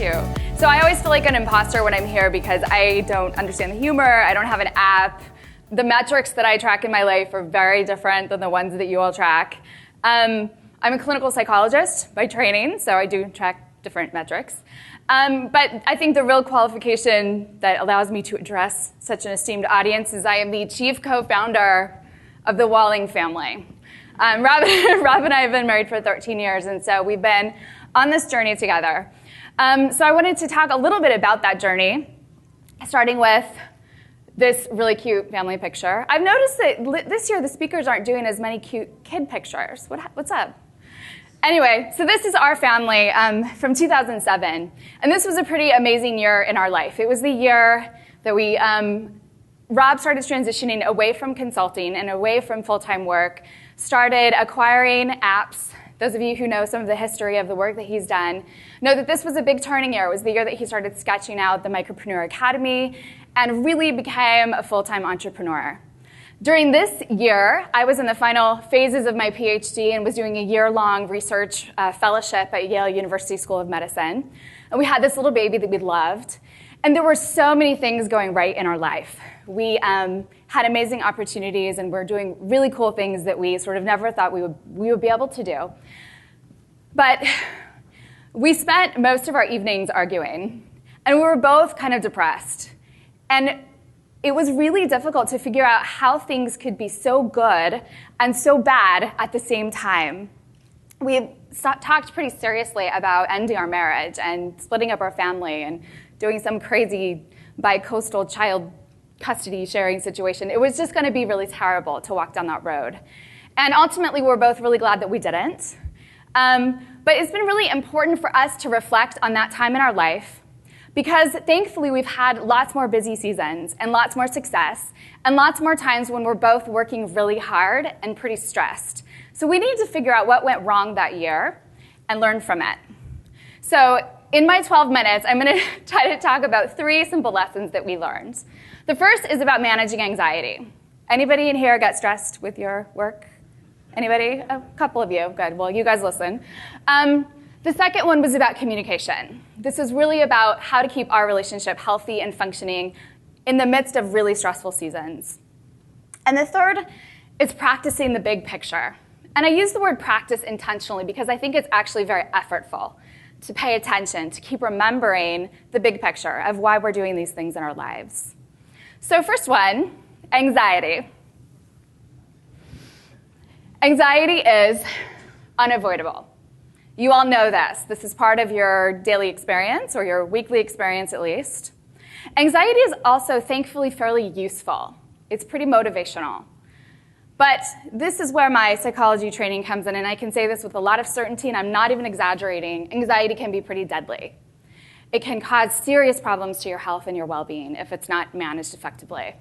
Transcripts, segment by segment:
you. So I always feel like an imposter when I'm here because I don't understand the humor, I don't have an app. The metrics that I track in my life are very different than the ones that you all track. I'm a clinical psychologist by training, so I do track different metrics. But I think the real qualification that allows me to address such an esteemed audience is I am the chief co-founder of the Walling family. Rob and I have been married for 13 years, and so we've been on this journey together. So I wanted to talk a little bit about that journey, starting with this really cute family picture. I've noticed that this year the speakers aren't doing as many cute kid pictures. What's up? Anyway, so this is our family from 2007. And this was a pretty amazing year in our life. It was the year that Rob started transitioning away from consulting and away from full-time work, started acquiring apps. Those of you who know some of the history of the work that he's done know that this was a big turning year. It was the year that he started sketching out the Micropreneur Academy and really became a full-time entrepreneur. During this year, I was in the final phases of my PhD and was doing a year-long research fellowship at Yale University School of Medicine. And we had this little baby that we loved. And there were so many things going right in our life. We had amazing opportunities and we're doing really cool things that we sort of never thought we would be able to do. But we spent most of our evenings arguing, and we were both kind of depressed. And it was really difficult to figure out how things could be so good and so bad at the same time. We talked pretty seriously about ending our marriage and splitting up our family and doing some crazy bi-coastal child custody sharing situation. It was just going to be really terrible to walk down that road. And ultimately, we were both really glad that we didn't. But it's been really important for us to reflect on that time in our life, because thankfully we've had lots more busy seasons and lots more success and lots more times when we're both working really hard and pretty stressed. So we need to figure out what went wrong that year and learn from it. So in my 12 minutes, I'm going to try to talk about 3 simple lessons that we learned. The first is about managing anxiety. Anybody in here got stressed with your work? Anybody? A couple of you. Good. Well, you guys listen. The second one was about communication. This is really about how to keep our relationship healthy and functioning in the midst of really stressful seasons. And the third is practicing the big picture. And I use the word practice intentionally because I think it's actually very effortful to pay attention, to keep remembering the big picture of why we're doing these things in our lives. So first one, anxiety. Anxiety is unavoidable. You all know this. This is part of your daily experience, or your weekly experience at least. Anxiety is also, thankfully, fairly useful. It's pretty motivational. But this is where my psychology training comes in, and I can say this with a lot of certainty, and I'm not even exaggerating. Anxiety can be pretty deadly. It can cause serious problems to your health and your well-being if it's not managed effectively.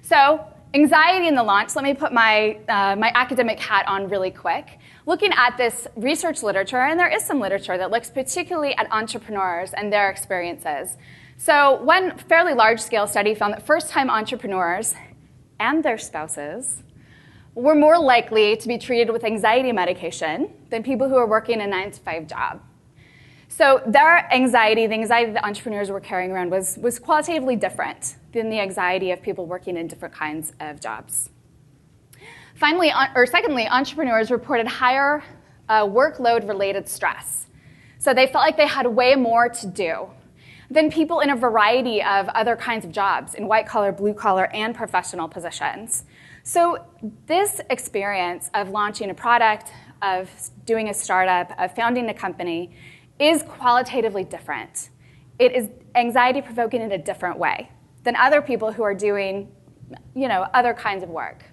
So anxiety in the launch, let me put my academic hat on really quick. Looking at this research literature, and there is some literature that looks particularly at entrepreneurs and their experiences. So one fairly large-scale study found that first-time entrepreneurs and their spouses were more likely to be treated with anxiety medication than people who are working a 9-to-5 job. So their anxiety, the anxiety that entrepreneurs were carrying around was qualitatively different than the anxiety of people working in different kinds of jobs. Secondly, entrepreneurs reported higher workload-related stress. So they felt like they had way more to do than people in a variety of other kinds of jobs, in white-collar, blue-collar, and professional positions. So this experience of launching a product, of doing a startup, of founding a company, is qualitatively different. It is anxiety-provoking in a different way than other people who are doing, other kinds of work.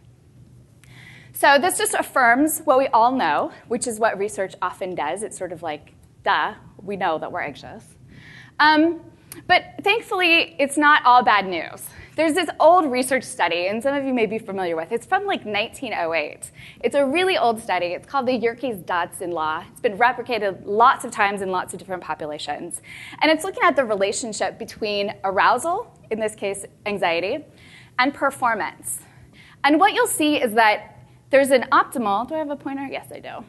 So this just affirms what we all know, which is what research often does. It's sort of like, duh, we know that we're anxious. But thankfully, it's not all bad news. There's this old research study, and some of you may be familiar with it. It's from like 1908. It's a really old study. It's called the Yerkes-Dodson Law. It's been replicated lots of times in lots of different populations. And it's looking at the relationship between arousal, in this case anxiety, and performance. And what you'll see is that there's an optimal, do I have a pointer? Yes, I do.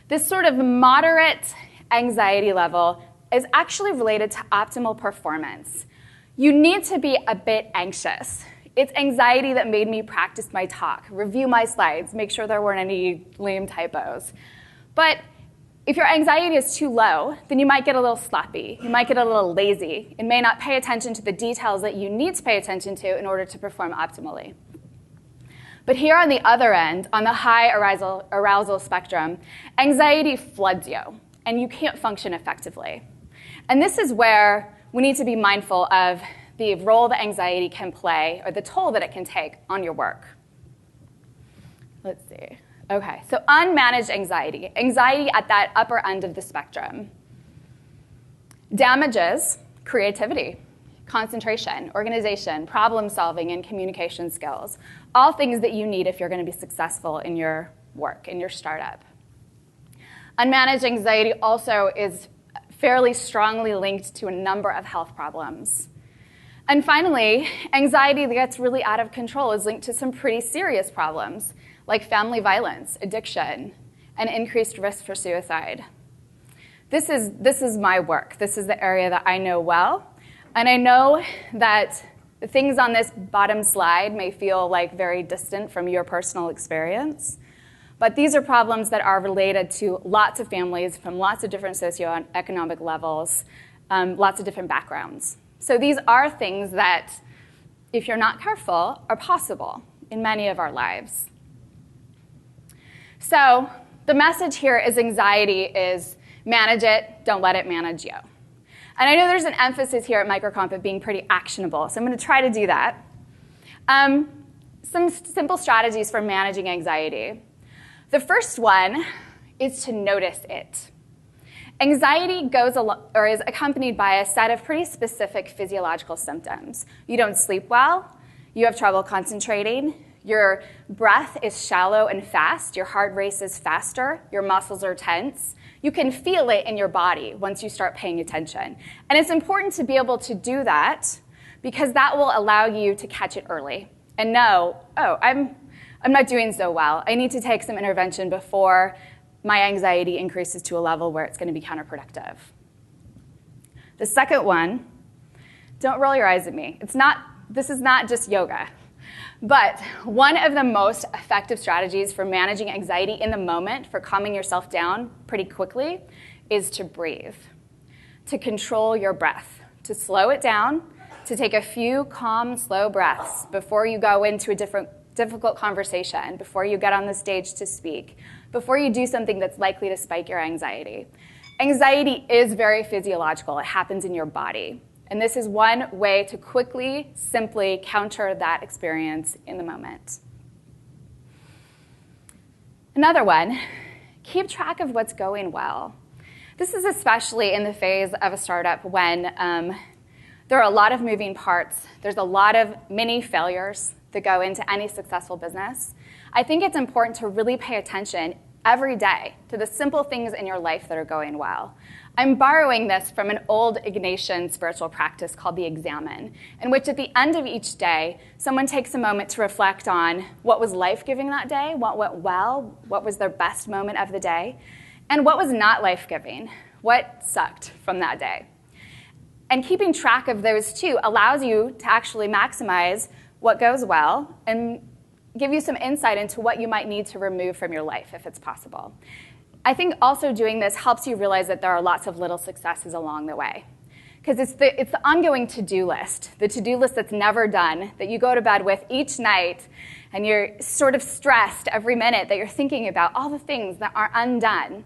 This sort of moderate anxiety level is actually related to optimal performance. You need to be a bit anxious. It's anxiety that made me practice my talk, review my slides, make sure there weren't any lame typos. But if your anxiety is too low, then you might get a little sloppy. You might get a little lazy and may not pay attention to the details that you need to pay attention to in order to perform optimally. But here on the other end, on the high arousal spectrum, anxiety floods you, and you can't function effectively. And this is where we need to be mindful of the role that anxiety can play, or the toll that it can take on your work. Let's see. Okay, so unmanaged anxiety, anxiety at that upper end of the spectrum, damages creativity, concentration, organization, problem solving, and communication skills, all things that you need if you're going to be successful in your work, in your startup. Unmanaged anxiety also is fairly strongly linked to a number of health problems. And finally, anxiety that gets really out of control is linked to some pretty serious problems, like family violence, addiction, and increased risk for suicide. This is my work. This is the area that I know well. And I know that the things on this bottom slide may feel like very distant from your personal experience. But these are problems that are related to lots of families from lots of different socioeconomic levels, lots of different backgrounds. So these are things that, if you're not careful, are possible in many of our lives. So the message here is anxiety is manage it, don't let it manage you. And I know there's an emphasis here at MicroConf of being pretty actionable, so I'm going to try to do that. Some simple strategies for managing anxiety. The first one is to notice it. Anxiety is accompanied by a set of pretty specific physiological symptoms. You don't sleep well, you have trouble concentrating, your breath is shallow and fast, your heart races faster, your muscles are tense. You can feel it in your body once you start paying attention. And it's important to be able to do that because that will allow you to catch it early and know, oh, I'm not doing so well. I need to take some intervention before my anxiety increases to a level where it's going to be counterproductive. The second one, don't roll your eyes at me. This is not just yoga. But one of the most effective strategies for managing anxiety in the moment, for calming yourself down pretty quickly, is to breathe, to control your breath, to slow it down, to take a few calm, slow breaths before you go into a difficult conversation, before you get on the stage to speak, before you do something that's likely to spike your anxiety. Anxiety is very physiological. It happens in your body. And this is one way to quickly, simply counter that experience in the moment. Another one, keep track of what's going well. This is especially in the phase of a startup when there are a lot of moving parts. There's a lot of mini failures that go into any successful business. I think it's important to really pay attention every day to the simple things in your life that are going well. I'm borrowing this from an old Ignatian spiritual practice called the Examen, in which at the end of each day, someone takes a moment to reflect on what was life-giving that day, what went well, what was their best moment of the day, and what was not life-giving, what sucked from that day. And keeping track of those two allows you to actually maximize what goes well and give you some insight into what you might need to remove from your life if it's possible. I think also doing this helps you realize that there are lots of little successes along the way. Because it's the ongoing to-do list, the to-do list that's never done, that you go to bed with each night, and you're sort of stressed every minute that you're thinking about all the things that are undone.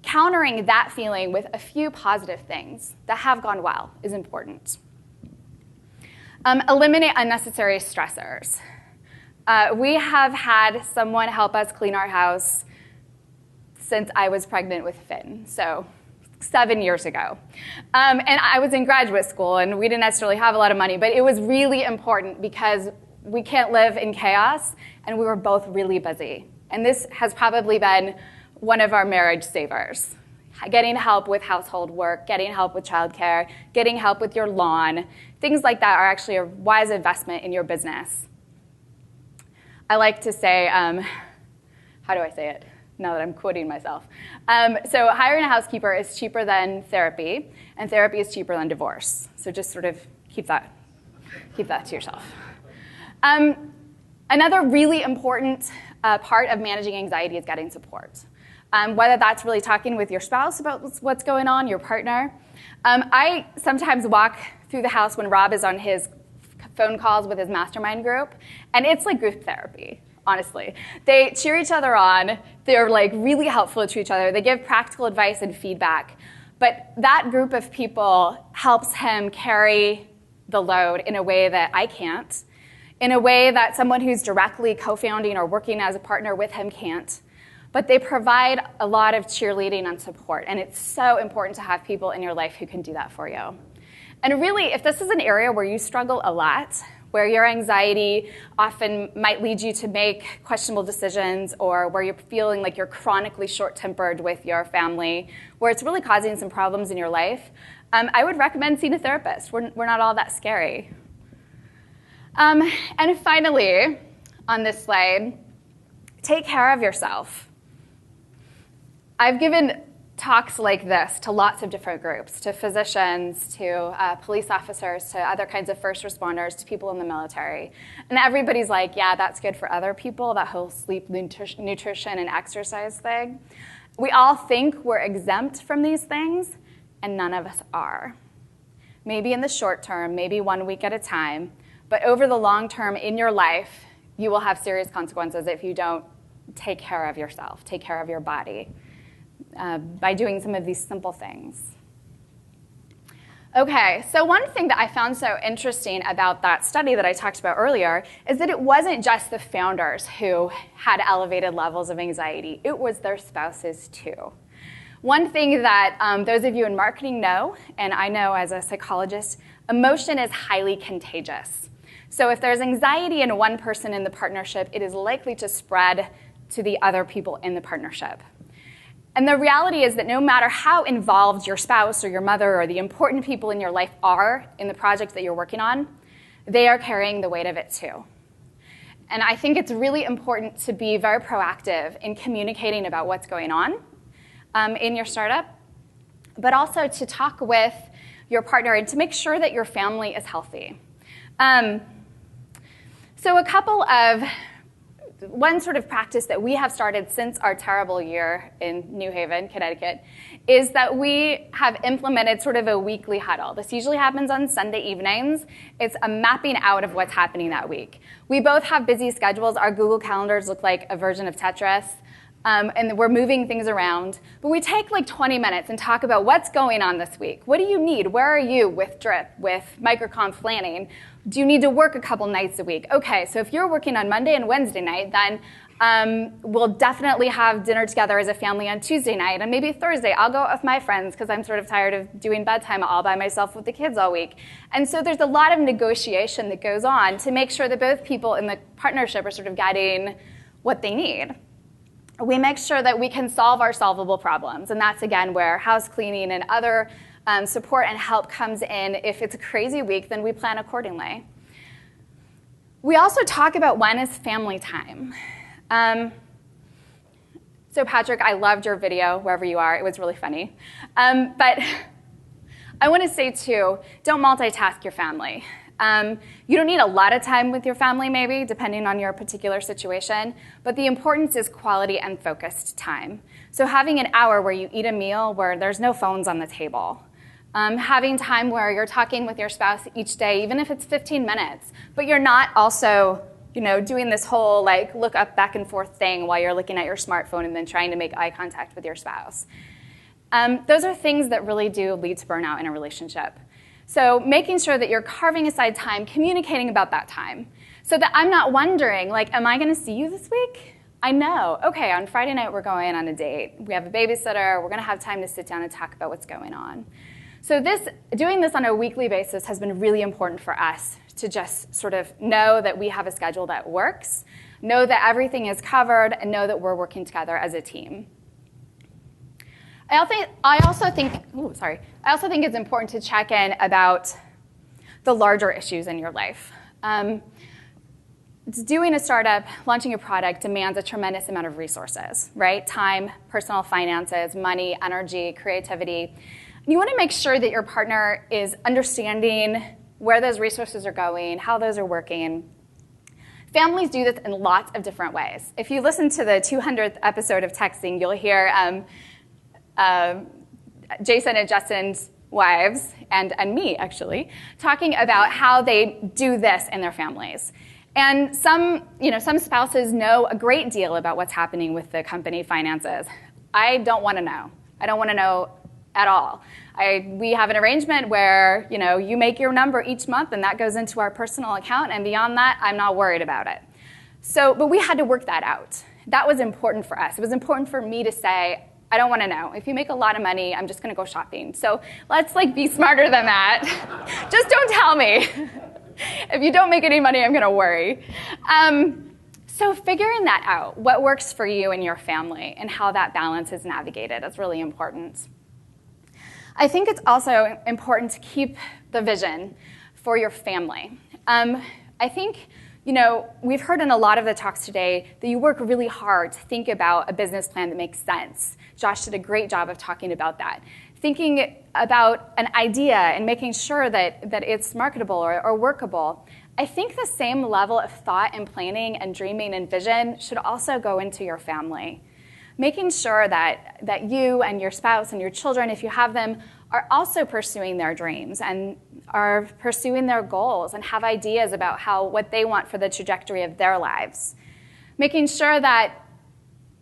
Countering that feeling with a few positive things that have gone well is important. Eliminate unnecessary stressors. We have had someone help us clean our house since I was pregnant with Finn, so 7 years ago. And I was in graduate school, and we didn't necessarily have a lot of money, but it was really important because we can't live in chaos, and we were both really busy. And this has probably been one of our marriage savers. Getting help with household work, getting help with childcare, getting help with your lawn. Things like that are actually a wise investment in your business. I like to say, how do I say it? now that I'm quoting myself. So hiring a housekeeper is cheaper than therapy, and therapy is cheaper than divorce. So just sort of keep that to yourself. Another really important part of managing anxiety is getting support. Whether that's really talking with your spouse about what's going on, your partner. I sometimes walk through the house when Rob is on his phone calls with his mastermind group, and it's like group therapy, honestly. They cheer each other on. They're like really helpful to each other. They give practical advice and feedback. But that group of people helps him carry the load in a way that I can't, in a way that someone who's directly co-founding or working as a partner with him can't. But they provide a lot of cheerleading and support, and it's so important to have people in your life who can do that for you. And really, if this is an area where you struggle a lot, where your anxiety often might lead you to make questionable decisions, or where you're feeling like you're chronically short-tempered with your family, where it's really causing some problems in your life, I would recommend seeing a therapist. We're not all that scary. And finally, on this slide, take care of yourself. I've given talks like this to lots of different groups, to physicians, to police officers, to other kinds of first responders, to people in the military. And everybody's like, yeah, that's good for other people, that whole sleep, nutrition, and exercise thing. We all think we're exempt from these things, and none of us are. Maybe in the short term, maybe 1 week at a time, but over the long term in your life, you will have serious consequences if you don't take care of yourself, take care of your body. By doing some of these simple things. Okay, so one thing that I found so interesting about that study that I talked about earlier is that it wasn't just the founders who had elevated levels of anxiety. It was their spouses too. One thing that those of you in marketing know, and I know as a psychologist, emotion is highly contagious. So if there's anxiety in one person in the partnership, it is likely to spread to the other people in the partnership. And the reality is that no matter how involved your spouse or your mother or the important people in your life are in the project that you're working on, they are carrying the weight of it too. And I think it's really important to be very proactive in communicating about what's going on in your startup, but also to talk with your partner and to make sure that your family is healthy. So one sort of practice that we have started since our terrible year in New Haven, Connecticut, is that we have implemented sort of a weekly huddle. This usually happens on Sunday evenings. It's a mapping out of what's happening that week. We both have busy schedules. Our Google Calendars look like a version of Tetris, and we're moving things around. But we take like 20 minutes and talk about what's going on this week. What do you need? Where are you with DRIP, with MicroConf planning? Do you need to work a couple nights a week? Okay, so if you're working on Monday and Wednesday night, then we'll definitely have dinner together as a family on Tuesday night. And maybe Thursday, I'll go out with my friends because I'm sort of tired of doing bedtime all by myself with the kids all week. And so there's a lot of negotiation that goes on to make sure that both people in the partnership are sort of getting what they need. We make sure that we can solve our solvable problems. And that's, again, where house cleaning and other support and help comes in. If it's a crazy week, then we plan accordingly. We also talk about when is family time. So Patrick, I loved your video, wherever you are. It was really funny. But I want to say, too, don't multitask your family. You don't need a lot of time with your family, maybe, depending on your particular situation. But the importance is quality and focused time. So having an hour where you eat a meal where there's no phones on the table. Having time where you're talking with your spouse each day, even if it's 15 minutes. But you're not also doing this whole look up back and forth thing while you're looking at your smartphone and then trying to make eye contact with your spouse. Those are things that really do lead to burnout in a relationship. So making sure that you're carving aside time, communicating about that time, so that I'm not wondering, am I going to see you this week? I know. Okay, on Friday night we're going on a date. We have a babysitter. We're going to have time to sit down and talk about what's going on. So doing this on a weekly basis has been really important for us to just sort of know that we have a schedule that works, know that everything is covered, and know that we're working together as a team. I also think it's important to check in about the larger issues in your life. doing a startup, launching a product demands a tremendous amount of resources, right? Time, personal finances, money, energy, creativity. You want to make sure that your partner is understanding where those resources are going, how those are working. Families do this in lots of different ways. If you listen to the 200th episode of Texting, you'll hear Jason and Justin's wives, and me actually, talking about how they do this in their families. And some spouses know a great deal about what's happening with the company finances. I don't want to know. I don't want to know at all. We have an arrangement where you make your number each month and that goes into our personal account, and beyond that, I'm not worried about it. But we had to work that out. That was important for us. It was important for me to say, I don't want to know. If you make a lot of money, I'm just going to go shopping. So let's be smarter than that. Just don't tell me. If you don't make any money, I'm going to worry. So figuring that out, what works for you and your family and how that balance is navigated, is really important. I think it's also important to keep the vision for your family. I think, we've heard in a lot of the talks today that you work really hard to think about a business plan that makes sense. Josh did a great job of talking about that. Thinking about an idea and making sure that it's marketable or workable. I think the same level of thought and planning and dreaming and vision should also go into your family. Making sure that you and your spouse and your children, if you have them, are also pursuing their dreams and are pursuing their goals and have ideas about what they want for the trajectory of their lives. Making sure that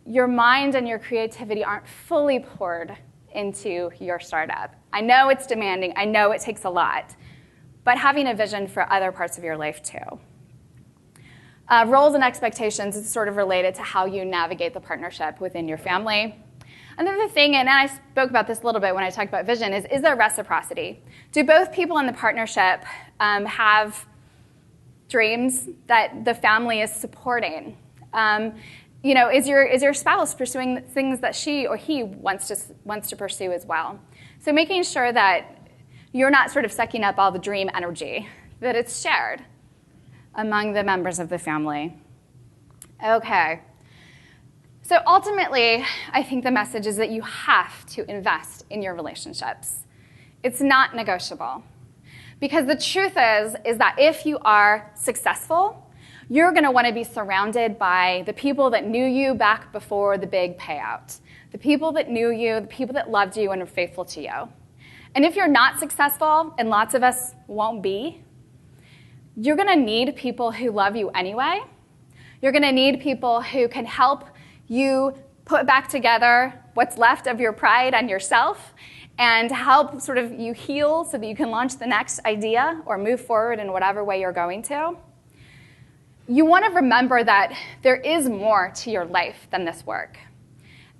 your mind and your creativity aren't fully poured into your startup. I know it's demanding. I know it takes a lot. But having a vision for other parts of your life, too. Roles and expectations is sort of related to how you navigate the partnership within your family. Another thing, and I spoke about this a little bit when I talked about vision, is there reciprocity? Do both people in the partnership have dreams that the family is supporting? Is your spouse pursuing things that she or he wants to pursue as well? So making sure that you're not sort of sucking up all the dream energy, that it's shared among the members of the family. Okay. So ultimately, I think the message is that you have to invest in your relationships. It's not negotiable. Because the truth is that if you are successful, you're going to want to be surrounded by the people that knew you back before the big payout, the people that knew you, the people that loved you and were faithful to you. And if you're not successful, and lots of us won't be, you're going to need people who love you anyway. You're going to need people who can help you put back together what's left of your pride and yourself and help sort of you heal so that you can launch the next idea or move forward in whatever way you're going to. You want to remember that there is more to your life than this work.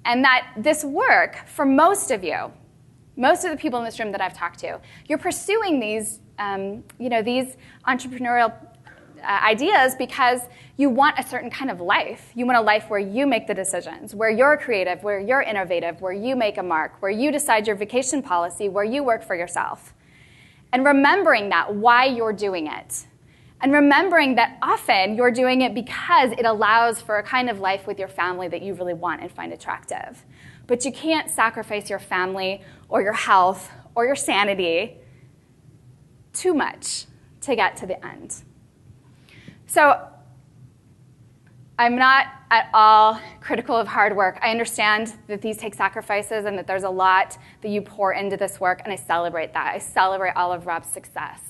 And that this work, for most of you, most of the people in this room that I've talked to, you're pursuing these entrepreneurial ideas because you want a certain kind of life. You want a life where you make the decisions, where you're creative, where you're innovative, where you make a mark, where you decide your vacation policy, where you work for yourself. And remembering that, why you're doing it. And remembering that often you're doing it because it allows for a kind of life with your family that you really want and find attractive. But you can't sacrifice your family or your health or your sanity too much to get to the end. So I'm not at all critical of hard work. I understand that these take sacrifices and that there's a lot that you pour into this work, and I celebrate that. I celebrate all of Rob's success.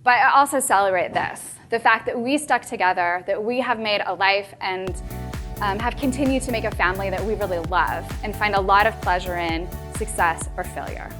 But I also celebrate this, the fact that we stuck together, that we have made a life and have continued to make a family that we really love and find a lot of pleasure in, success or failure.